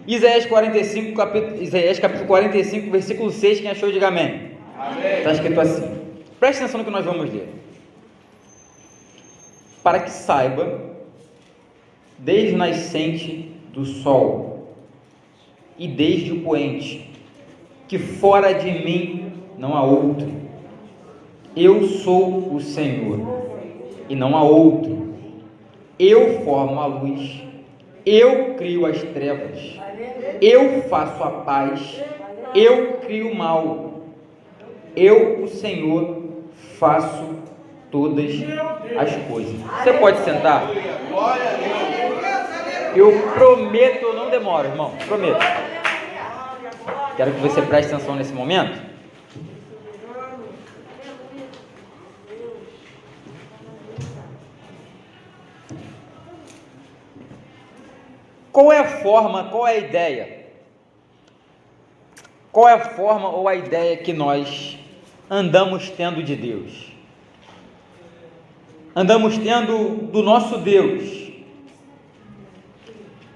Isaías 45, Isaías capítulo 45, versículo 6, quem achou, diga amém. Está escrito assim, preste atenção no que nós vamos ler. Para que saiba, desde o nascente do sol e desde o poente, que fora de mim não há outro. Eu sou o Senhor, e não há outro. Eu formo a luz, eu crio as trevas, eu faço a paz, eu crio o mal. Eu, o Senhor, faço todas as coisas. Você pode sentar? Eu prometo, eu não demoro, irmão, prometo. Quero que você preste atenção nesse momento. Qual é a forma, qual é a ideia? Qual é a forma ou a ideia que nós andamos tendo de Deus? Andamos tendo do nosso Deus.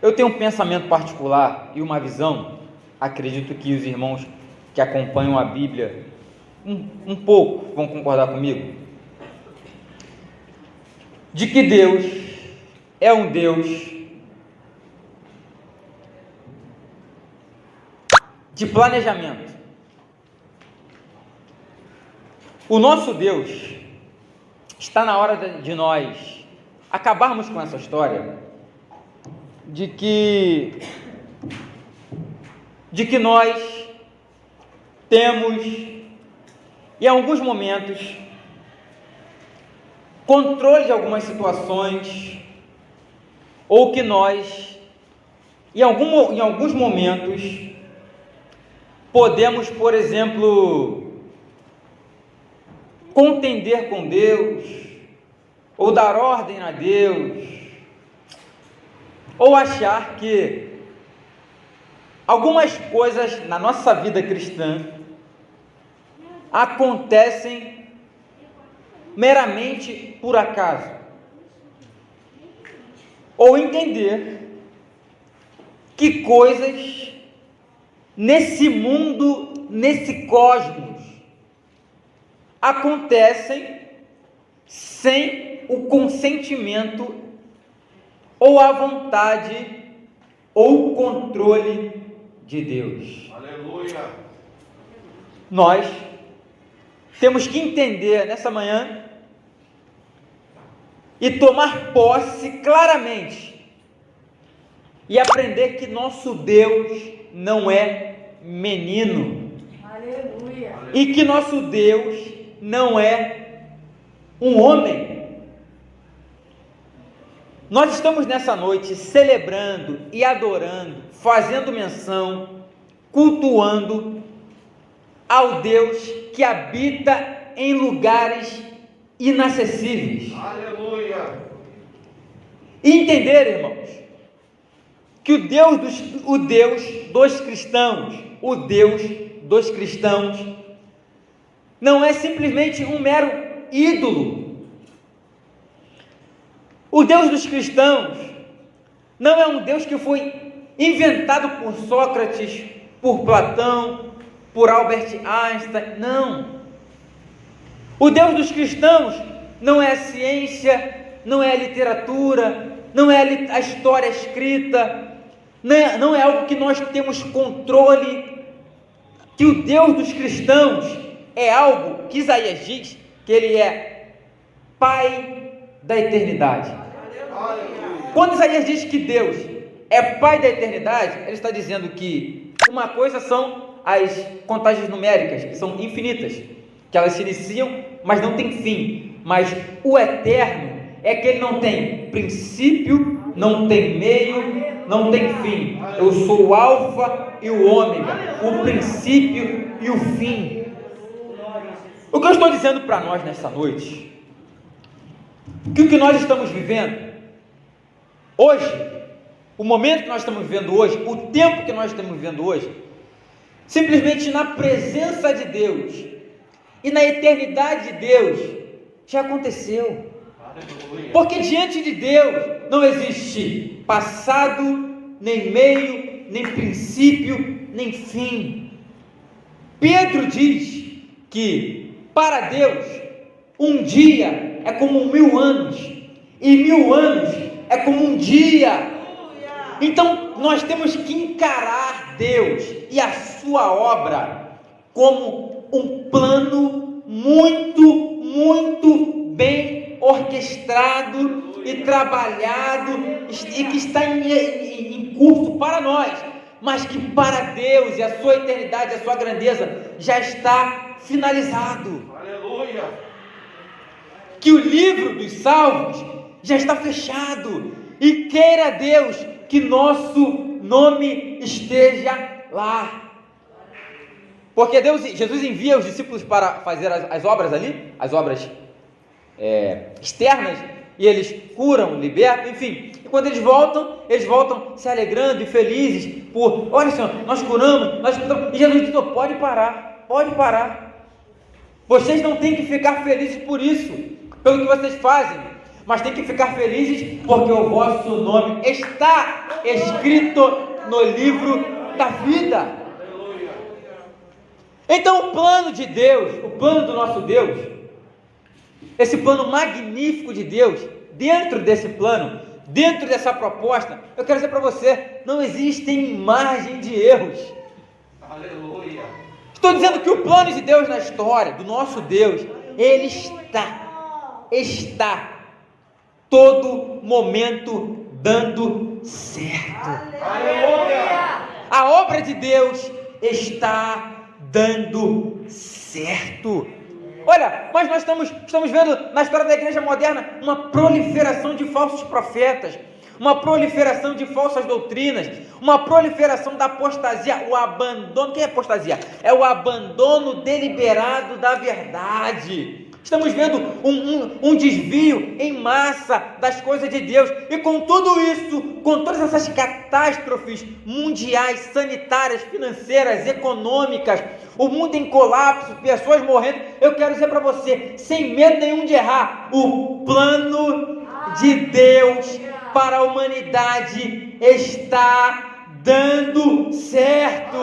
Eu tenho um pensamento particular e uma visão, acredito que os irmãos que acompanham a Bíblia um pouco vão concordar comigo, de que Deus é um Deus de planejamento. O nosso Deus, está na hora de nós acabarmos com essa história de que nós temos, em alguns momentos, controle de algumas situações, ou que nós, em alguns momentos, podemos, por exemplo, contender com Deus, ou dar ordem a Deus, ou achar que algumas coisas na nossa vida cristã acontecem meramente por acaso, ou entender que coisas nesse mundo, nesse cosmos, acontecem sem o consentimento ou a vontade ou o controle de Deus. Aleluia! Nós temos que entender nessa manhã e tomar posse claramente e aprender que nosso Deus não é menino. Aleluia. E que nosso Deus não é um homem. Nós estamos nessa noite celebrando e adorando, fazendo menção, cultuando ao Deus que habita em lugares inacessíveis. Aleluia! E entender, irmãos, que o Deus dos cristãos, não é simplesmente um mero ídolo. O Deus dos cristãos não é um Deus que foi inventado por Sócrates, por Platão, por Albert Einstein, não. O Deus dos cristãos não é a ciência, não é a literatura, não é a história escrita, não é algo que nós temos controle. Que o Deus dos cristãos é algo que Isaías diz que Ele é Pai da eternidade. Quando Isaías diz que Deus é Pai da eternidade, ele está dizendo que uma coisa são as contagens numéricas, que são infinitas, que elas se iniciam, mas não tem fim. Mas o eterno é que ele não tem princípio, não tem meio, não tem fim. Eu sou o alfa e o ômega, o princípio e o fim. O que eu estou dizendo para nós nessa noite, que o que nós estamos vivendo hoje, o momento que nós estamos vivendo hoje, o tempo que nós estamos vivendo hoje, simplesmente na presença de Deus e na eternidade de Deus, já aconteceu. Porque diante de Deus não existe passado, nem meio, nem princípio nem fim. Pedro diz que para Deus um dia é como 1000 anos, e 1000 anos é como um dia. Então nós temos que encarar Deus e a sua obra como um plano muito bem orquestrado e trabalhado, e que está em curso para nós, mas que para Deus e a sua eternidade, a sua grandeza já está finalizado. Aleluia! Que o livro dos salvos já está fechado, e queira Deus que nosso nome esteja lá. Porque Jesus envia os discípulos para fazer as obras ali, as obras externas, e eles curam, libertam, enfim. E quando eles voltam se alegrando e felizes por, olha Senhor, nós curamos, e Jesus diz: pode parar. Vocês não têm que ficar felizes por isso, pelo que vocês fazem, mas têm que ficar felizes porque o vosso nome está escrito no livro da vida. Então o plano de Deus, o plano do nosso Deus, esse plano magnífico de Deus, dentro desse plano, dentro dessa proposta, eu quero dizer para você, não existem margem de erros. Aleluia! Estou dizendo que o plano de Deus na história, do nosso Deus, ele está todo momento dando certo. Aleluia! A obra de Deus está dando certo. Olha, mas nós estamos vendo na história da igreja moderna uma proliferação de falsos profetas, uma proliferação de falsas doutrinas, uma proliferação da apostasia, o abandono. O que é apostasia? É o abandono deliberado da verdade. Estamos vendo um desvio em massa das coisas de Deus, e com tudo isso, com todas essas catástrofes mundiais, sanitárias, financeiras, econômicas, o mundo em colapso, pessoas morrendo, eu quero dizer para você, sem medo nenhum de errar, o plano de Deus para a humanidade está dando certo.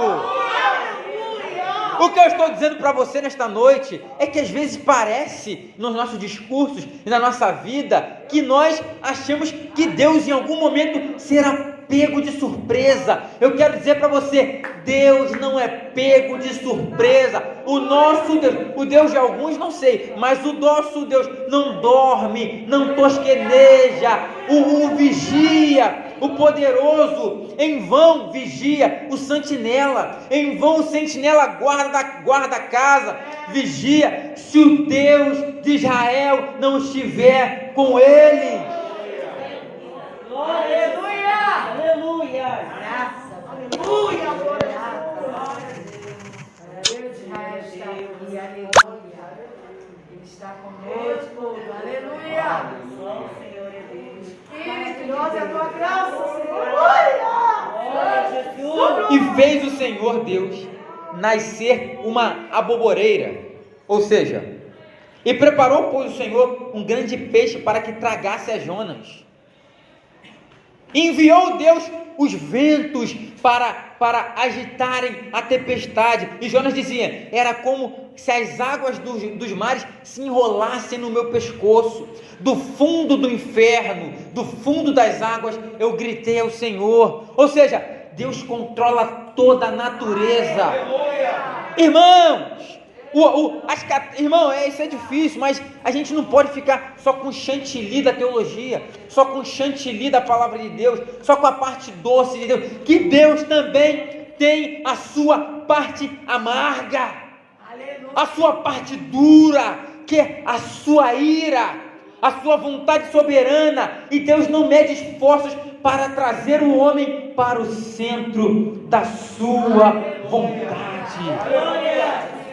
O que eu estou dizendo para você nesta noite é que às vezes parece, nos nossos discursos e na nossa vida, que nós achamos que Deus em algum momento será pego de surpresa. Eu quero dizer para você, Deus não é pego de surpresa. O nosso Deus, o Deus de alguns não sei, mas o nosso Deus não dorme, não tosqueneja, o vigia, o poderoso, em vão vigia o sentinela, em vão o sentinela guarda a casa, vigia, se o Deus de Israel não estiver com ele. Aleluia! Aleluia! Graças a Deus! Aleluia! Deus de Israel está aqui, aleluia! Ele está conosco, aleluia! Senhor é Deus. Espírito, nós é a tua graça, Senhor! Aleluia! E fez o Senhor Deus nascer uma aboboreira, ou seja, e preparou, pois, o Senhor um grande peixe para que tragasse as Jonas. Enviou Deus os ventos para agitarem a tempestade, e Jonas dizia, era como se as águas dos mares se enrolassem no meu pescoço. Do fundo do inferno, do fundo das águas, eu gritei ao Senhor. Ou seja, Deus controla toda a natureza. Aleluia! Irmãos, irmão, isso é difícil, mas a gente não pode ficar só com chantilly da teologia, só com chantilly da palavra de Deus, só com a parte doce de Deus, que Deus também tem a sua parte amarga, a sua parte dura, que é a sua ira, a sua vontade soberana, e Deus não mede esforços para trazer o homem para o centro da sua vontade.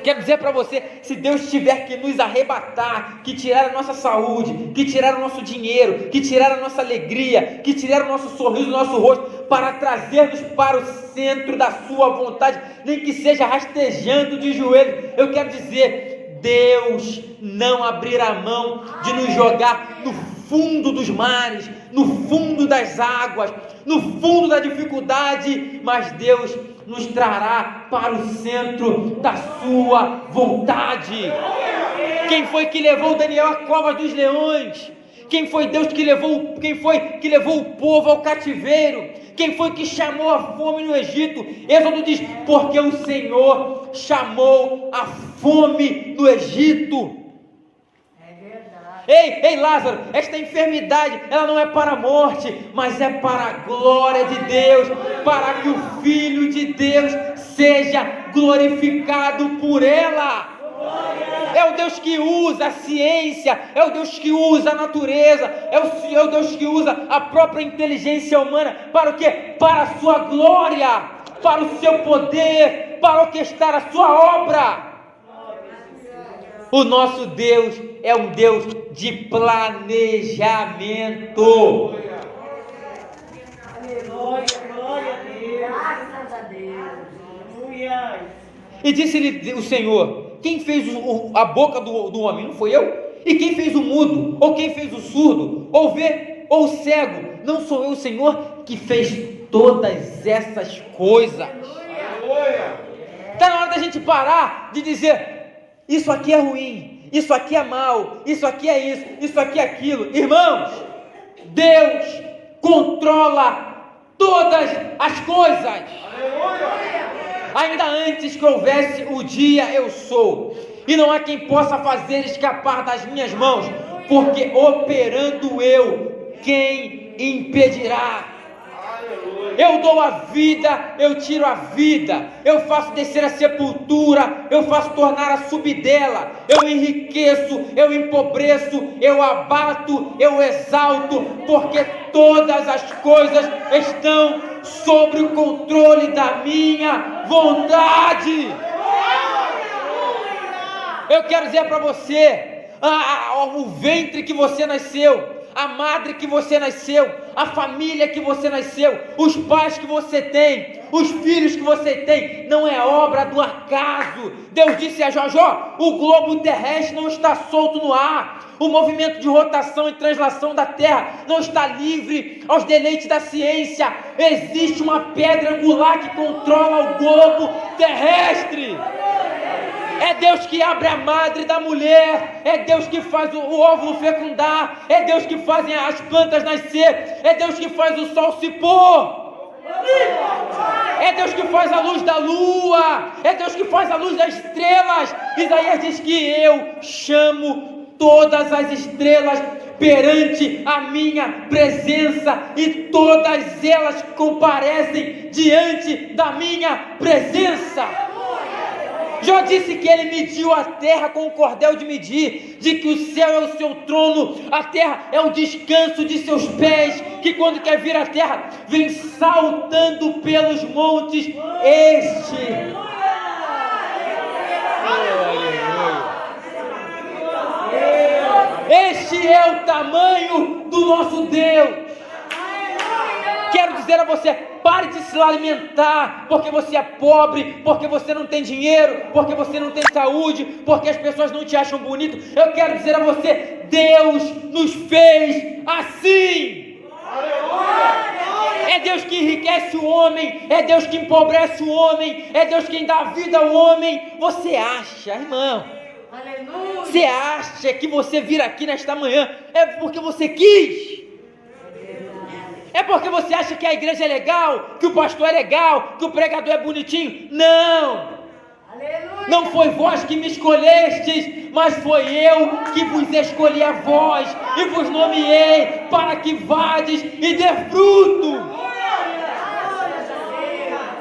Quero dizer para você, se Deus tiver que nos arrebatar, que tirar a nossa saúde, que tirar o nosso dinheiro, que tirar a nossa alegria, que tirar o nosso sorriso do nosso rosto, para trazer-nos para o centro da sua vontade, nem que seja rastejando de joelhos, eu quero dizer, Deus não abrirá mão de nos jogar no fundo dos mares, no fundo das águas, no fundo da dificuldade, mas Deus nos trará para o centro da sua vontade. Quem foi que levou Daniel à cova dos leões? Quem foi Deus que levou, quem foi que levou o povo ao cativeiro? Quem foi que chamou a fome no Egito? Êxodo diz, porque o Senhor chamou a fome no Egito. Ei Lázaro, esta enfermidade, ela não é para a morte, mas é para a glória de Deus, para que o Filho de Deus seja glorificado por ela. É o Deus que usa a ciência, é o Deus que usa a natureza, é o Deus que usa a própria inteligência humana, para o quê? Para a sua glória, para o seu poder, para orquestrar a sua obra. O nosso Deus é um Deus de planejamento. Aleluia, glória a Deus. Graças a Deus. Aleluia. E disse-lhe o Senhor, quem fez a boca do homem? Não foi eu? E quem fez o mudo? Ou quem fez o surdo? Ou ver? Ou o cego? Não sou eu o Senhor que fez todas essas coisas? Aleluia. Está na hora da gente parar de dizer, isso aqui é ruim, isso aqui é mal, isso aqui é isso aqui é aquilo. Irmãos, Deus controla todas as coisas. Aleluia. Ainda antes que houvesse o dia, eu sou, e não há quem possa fazer escapar das minhas mãos, porque operando eu, quem impedirá? Eu dou a vida, eu tiro a vida, eu faço descer a sepultura, eu faço tornar a subir dela, eu enriqueço, eu empobreço, eu abato, eu exalto, porque todas as coisas estão sob o controle da minha vontade. Eu quero dizer para você, o ventre que você nasceu, a madre que você nasceu, a família que você nasceu, os pais que você tem, os filhos que você tem, não é obra do acaso. Deus disse a Jó, o globo terrestre não está solto no ar, o movimento de rotação e translação da terra não está livre aos deleites da ciência. Existe uma pedra angular que controla o globo terrestre. É Deus que abre a madre da mulher, é Deus que faz o óvulo fecundar, é Deus que faz as plantas nascer, é Deus que faz o sol se pôr, é Deus que faz a luz da lua, é Deus que faz a luz das estrelas. Isaías diz que eu chamo todas as estrelas perante a minha presença e todas elas comparecem diante da minha presença. Jó disse que ele mediu a terra com o cordel de medir, de que o céu é o seu trono, a terra é o descanso de seus pés, que quando quer vir a terra, vem saltando pelos montes. Este é o tamanho do nosso Deus. Quero dizer a você, pare de se alimentar porque você é pobre, porque você não tem dinheiro, porque você não tem saúde, porque as pessoas não te acham bonito. Eu quero dizer a você, Deus nos fez assim. É Deus que enriquece o homem, é Deus que empobrece o homem, é Deus quem dá vida ao homem. Você acha, irmão, você acha que você vir aqui nesta manhã é porque você quis? É porque você acha que a igreja é legal, que o pastor é legal, que o pregador é bonitinho? Não! Aleluia. Não foi vós que me escolhestes, mas foi eu que vos escolhi a vós e vos nomeei para que vades e dê fruto.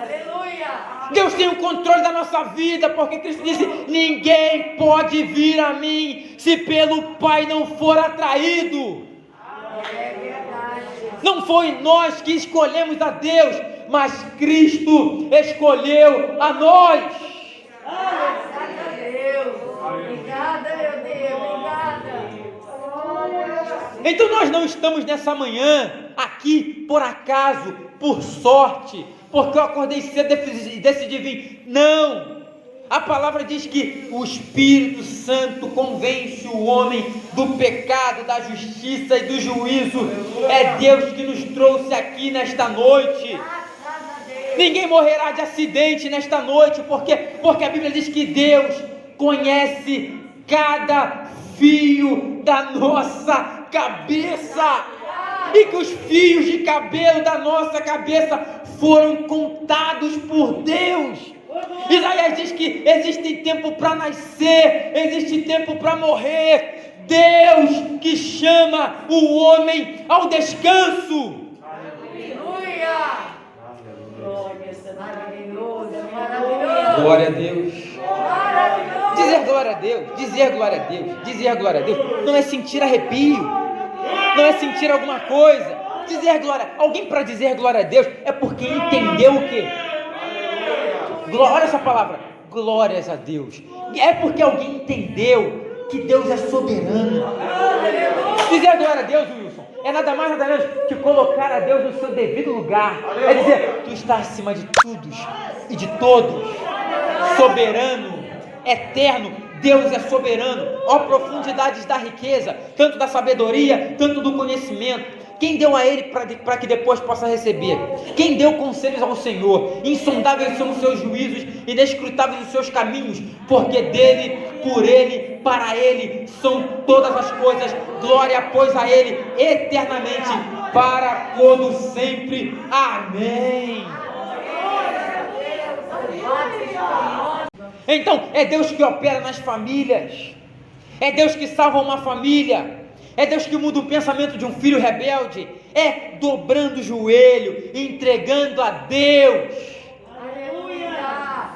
Aleluia. Deus tem o controle da nossa vida, porque Cristo disse, ninguém pode vir a mim se pelo Pai não for atraído. Não foi nós que escolhemos a Deus, mas Cristo escolheu a nós. Graças a Deus. Obrigada, meu Deus. Obrigada. Então nós não estamos nessa manhã aqui por acaso, por sorte, porque eu acordei cedo e decidi vir. Não. A palavra diz que o Espírito Santo convence o homem do pecado, da justiça e do juízo. É Deus que nos trouxe aqui nesta noite. Ninguém morrerá de acidente nesta noite, porque a Bíblia diz que Deus conhece cada fio da nossa cabeça, e que os fios de cabelo da nossa cabeça foram contados por Deus. Isaías diz que existe tempo para nascer, existe tempo para morrer. Deus que chama o homem ao descanso. Aleluia! Glória a Deus. Dizer glória a Deus, dizer glória a Deus, dizer glória a Deus, não é sentir arrepio, não é sentir alguma coisa. Dizer glória, alguém para dizer glória a Deus é porque entendeu o quê? Olha essa palavra, glórias a Deus. É porque alguém entendeu que Deus é soberano. Dizer glória a Deus, Wilson, é nada mais nada menos que colocar a Deus no seu devido lugar. É dizer, tu está acima de todos e de todos, soberano, eterno. Deus é soberano. Ó profundidades da riqueza, tanto da sabedoria, tanto do conhecimento. Quem deu a Ele para que depois possa receber? Quem deu conselhos ao Senhor? Insondáveis são os seus juízos, inescrutáveis os seus caminhos, porque dele, por Ele, para Ele são todas as coisas. Glória, pois, a Ele eternamente, para todo sempre. Amém. Então, é Deus que opera nas famílias, é Deus que salva uma família, é Deus que muda o pensamento de um filho rebelde, é dobrando o joelho, entregando a Deus. Aleluia!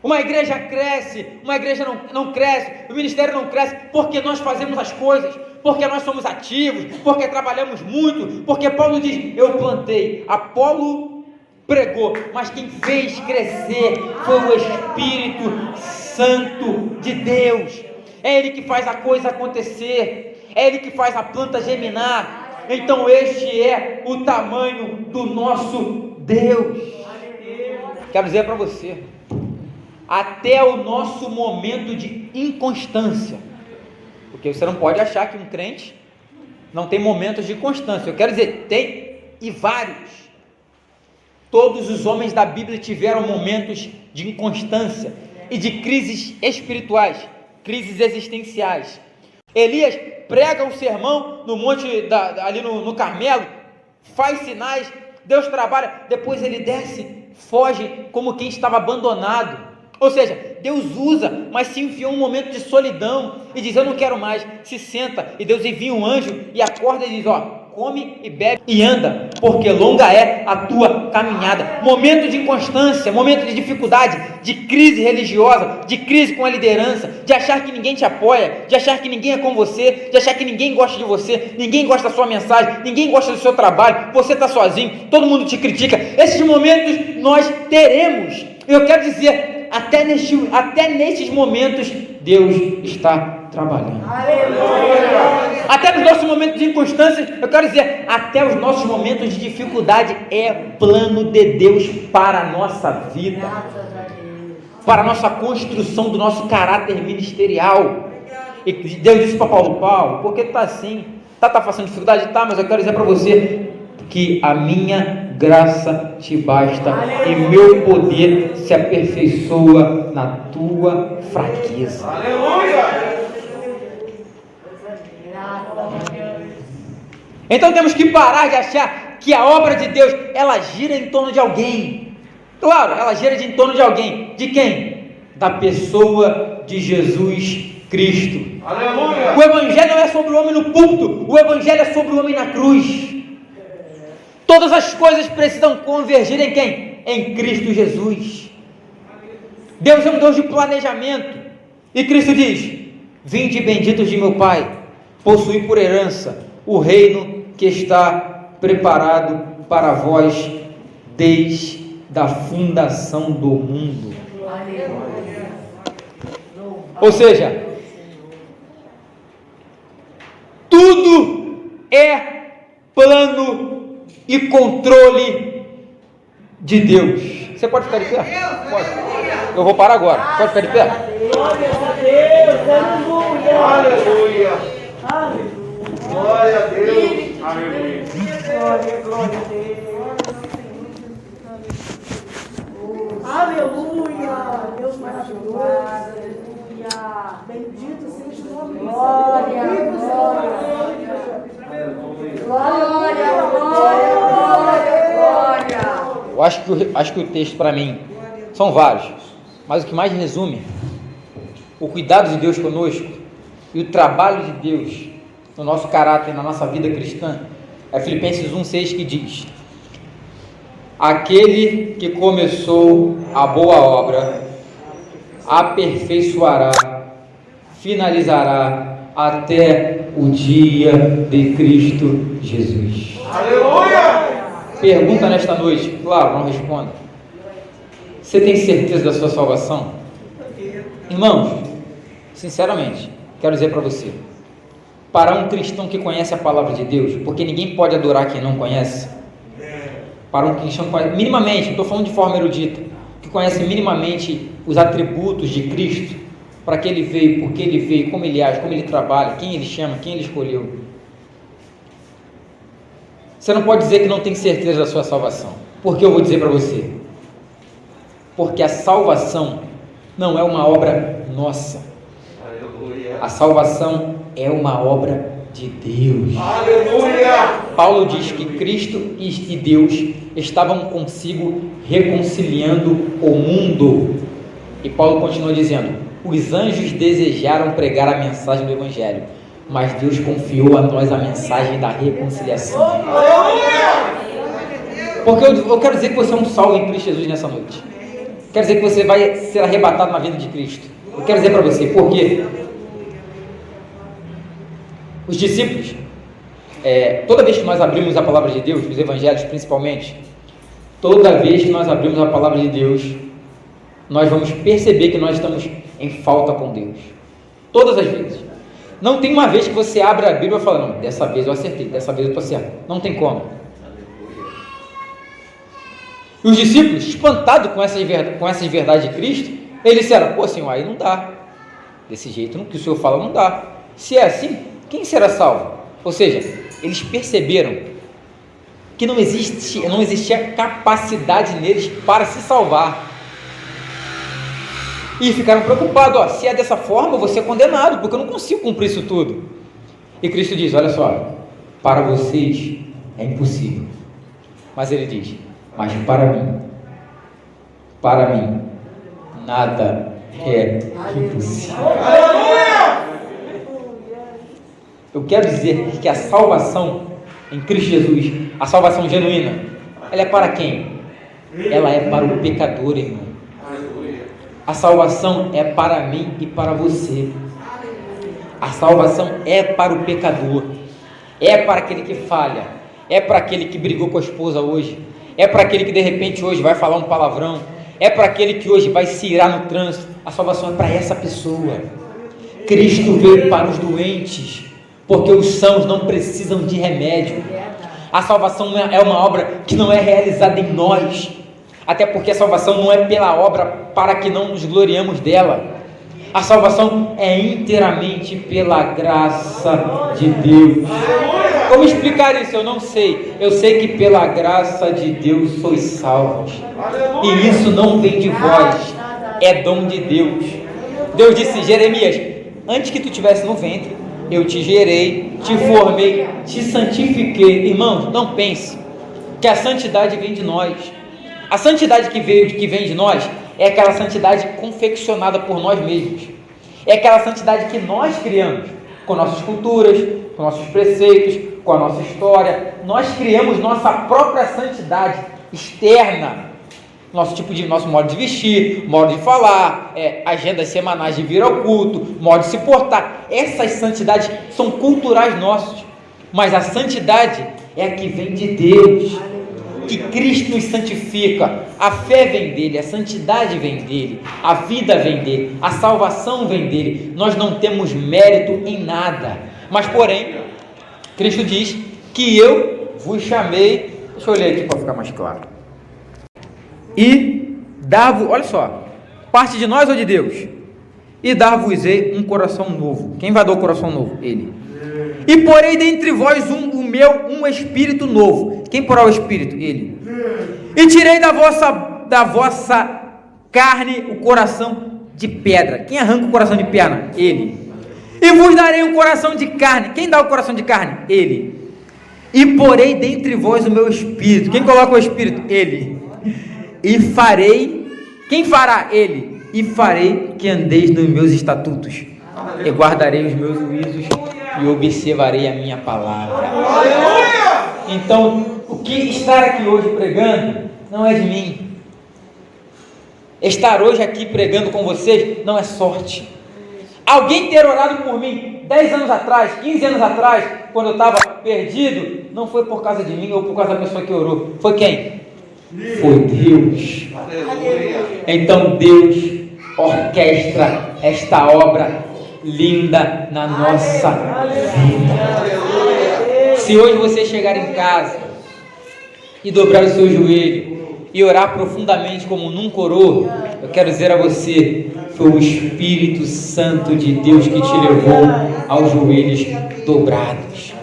Uma igreja cresce, uma igreja não cresce, o ministério não cresce porque nós fazemos as coisas, porque nós somos ativos, porque trabalhamos muito, porque Paulo diz, eu plantei, Apolo pregou, mas quem fez crescer foi o Espírito Santo de Deus. É Ele que faz a coisa acontecer, é Ele que faz a planta germinar. Então este é o tamanho do nosso Deus. Quero dizer para você, até o nosso momento de inconstância, porque você não pode achar que um crente não tem momentos de constância. Eu quero dizer, tem, e vários. Todos os homens da Bíblia tiveram momentos de inconstância e de crises espirituais, crises existenciais. Elias prega o sermão no monte, ali no Carmelo, faz sinais, Deus trabalha, depois ele desce, foge como quem estava abandonado. Ou seja, Deus usa, mas se enfiou um momento de solidão e diz, eu não quero mais, se senta, e Deus envia um anjo e acorda e diz, ó, come e bebe e anda, porque longa é a tua caminhada. Momento de inconstância, momento de dificuldade, de crise religiosa, de crise com a liderança, de achar que ninguém te apoia, de achar que ninguém é com você, de achar que ninguém gosta de você, ninguém gosta da sua mensagem, ninguém gosta do seu trabalho, você está sozinho, todo mundo te critica. Esses momentos nós teremos. Eu quero dizer, até nesses momentos Deus está trabalhando. Aleluia! Até nos nossos momentos de inconstância, eu quero dizer, até os nossos momentos de dificuldade é plano de Deus para a nossa vida, para a nossa construção do nosso caráter ministerial. E Deus disse para Paulo, por que está assim? Está passando dificuldade? Tá, mas eu quero dizer para você que a minha graça te basta. Aleluia. E meu poder se aperfeiçoa na tua fraqueza. Aleluia! Então temos que parar de achar que a obra de Deus, ela gira em torno de alguém. Claro, ela gira em torno de alguém. De quem? Da pessoa de Jesus Cristo. Aleluia! O Evangelho não é sobre o homem no púlpito, o Evangelho é sobre o homem na cruz. Todas as coisas precisam convergir em quem? Em Cristo Jesus. Deus é um Deus de planejamento. E Cristo diz, vinde benditos de meu Pai, possuí por herança o reino que está preparado para vós desde a fundação do mundo. Ou seja, tudo é plano e controle de Deus. Você pode ficar de pé? Pode. Eu vou parar agora. Pode ficar de pé? Glória a Deus, aleluia. Aleluia. Glória a Deus. Aleluia. Glória a Deus. Aleluia. Deus maravilhoso. Aleluia. Bendito seja o nome do Senhor. Glória, glória. Eu acho que o texto para mim são vários, mas o que mais resume o cuidado de Deus conosco e o trabalho de Deus no nosso caráter, na nossa vida cristã, é Filipenses 1,6, que diz: aquele que começou a boa obra aperfeiçoará, finalizará até o dia de Cristo Jesus. Aleluia. Pergunta nesta noite, claro, não responda. Você tem certeza da sua salvação? Irmãos, sinceramente, quero dizer para você, para um cristão que conhece a palavra de Deus, porque ninguém pode adorar quem não conhece, para um cristão que conhece, minimamente, não estou falando de forma erudita, que conhece minimamente os atributos de Cristo, para que ele veio, por que ele veio, como ele age, como ele trabalha, quem ele chama, quem ele escolheu. Você não pode dizer que não tem certeza da sua salvação. Por que eu vou dizer para você? Porque a salvação não é uma obra nossa. Aleluia. A salvação é uma obra de Deus. Aleluia. Paulo diz que Cristo e Deus estavam consigo reconciliando o mundo. E Paulo continua dizendo: os anjos desejaram pregar a mensagem do Evangelho, mas Deus confiou a nós a mensagem da reconciliação. Porque eu quero dizer que você é um salvo em Cristo Jesus nessa noite. Quero dizer que você vai ser arrebatado na vida de Cristo. Eu quero dizer para você, porque os discípulos, toda vez que nós abrimos a palavra de Deus, os evangelhos principalmente, toda vez que nós abrimos a palavra de Deus, nós vamos perceber que nós estamos em falta com Deus. Todas as vezes. Não tem uma vez que você abre a Bíblia e fala: não, dessa vez eu acertei, dessa vez eu estou certo. Não tem como. E os discípulos, espantados com essas verdades de Cristo, eles disseram: pô, Senhor, aí não dá. Desse jeito, que o Senhor fala, não dá. Se é assim, quem será salvo? Ou seja, eles perceberam que não existia capacidade neles para se salvar. E ficaram preocupados: se é dessa forma, eu vou ser condenado, porque eu não consigo cumprir isso tudo. E Cristo diz: olha só, para vocês é impossível. Mas ele diz: mas para mim, nada é impossível. Eu quero dizer que a salvação em Cristo Jesus, a salvação genuína, ela é para quem? Ela é para o pecador, irmão. A salvação é para mim e para você. A salvação é para o pecador, é para aquele que falha, é para aquele que brigou com a esposa hoje, é para aquele que de repente hoje vai falar um palavrão, é para aquele que hoje vai se irar no trânsito. A salvação é para essa pessoa. Cristo veio para os doentes, porque os sãos não precisam de remédio. A salvação é uma obra que não é realizada em nós, até porque a salvação não é pela obra para que não nos gloriamos dela. A salvação é inteiramente pela graça de Deus. Como explicar isso? Eu não sei. Eu sei que pela graça de Deus sois salvos. E isso não vem de vós, é dom de Deus. Deus disse: Jeremias, antes que tu estivesse no ventre, eu te gerei, te formei, te santifiquei. Irmãos, não pense que a santidade vem de nós. A santidade que vem de nós é aquela santidade confeccionada por nós mesmos. É aquela santidade que nós criamos com nossas culturas, com nossos preceitos, com a nossa história. Nós criamos nossa própria santidade externa. Nosso modo de vestir, modo de falar, agendas semanais de vir ao culto, modo de se portar. Essas santidades são culturais nossas. Mas a santidade é a que vem de Deus, que Cristo nos santifica. A fé vem dele, a santidade vem dele, a vida vem dele, a salvação vem dele. Nós não temos mérito em nada, mas porém Cristo diz que eu vos chamei. Deixa eu ler aqui para ficar mais claro. E olha só, parte de nós ou de Deus? E dar-vos-ei um coração novo. Quem vai dar o coração novo? Ele. E porei dentre vós um espírito novo. Quem porá o espírito? Ele. E tirei da vossa carne o coração de pedra. Quem arranca o coração de pedra? Ele. E vos darei um coração de carne. Quem dá o coração de carne? Ele. E porei dentre vós o meu espírito. Quem coloca o espírito? Ele. E farei. Quem fará? Ele. E farei que andeis nos meus estatutos. E guardarei os meus juízos e observarei a minha palavra. Então, o que estar aqui hoje pregando não é de mim. Estar hoje aqui pregando com vocês não é sorte. Alguém ter orado por mim 10 anos atrás, 15 anos atrás, quando eu estava perdido, não foi por causa de mim ou por causa da pessoa que orou. Foi quem? Foi Deus. Então Deus orquestra esta obra linda na nossa vida. Se hoje você chegar em casa e dobrar o seu joelho e orar profundamente como nunca orou, eu quero dizer a você, foi o Espírito Santo de Deus que te levou aos joelhos dobrados.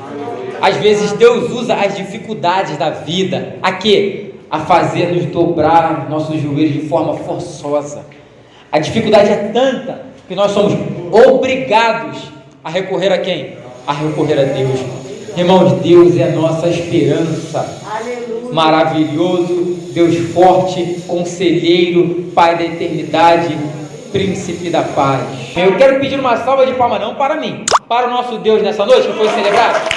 Às vezes Deus usa as dificuldades da vida a quê? A fazer nos dobrar nossos joelhos de forma forçosa. A dificuldade é tanta que nós somos obrigados a recorrer a quem? A recorrer a Deus. Irmãos, Deus é a nossa esperança. Aleluia. Maravilhoso, Deus forte, conselheiro, Pai da eternidade, Príncipe da paz. Eu quero pedir uma salva de palmas não para mim, para o nosso Deus nessa noite que foi celebrado.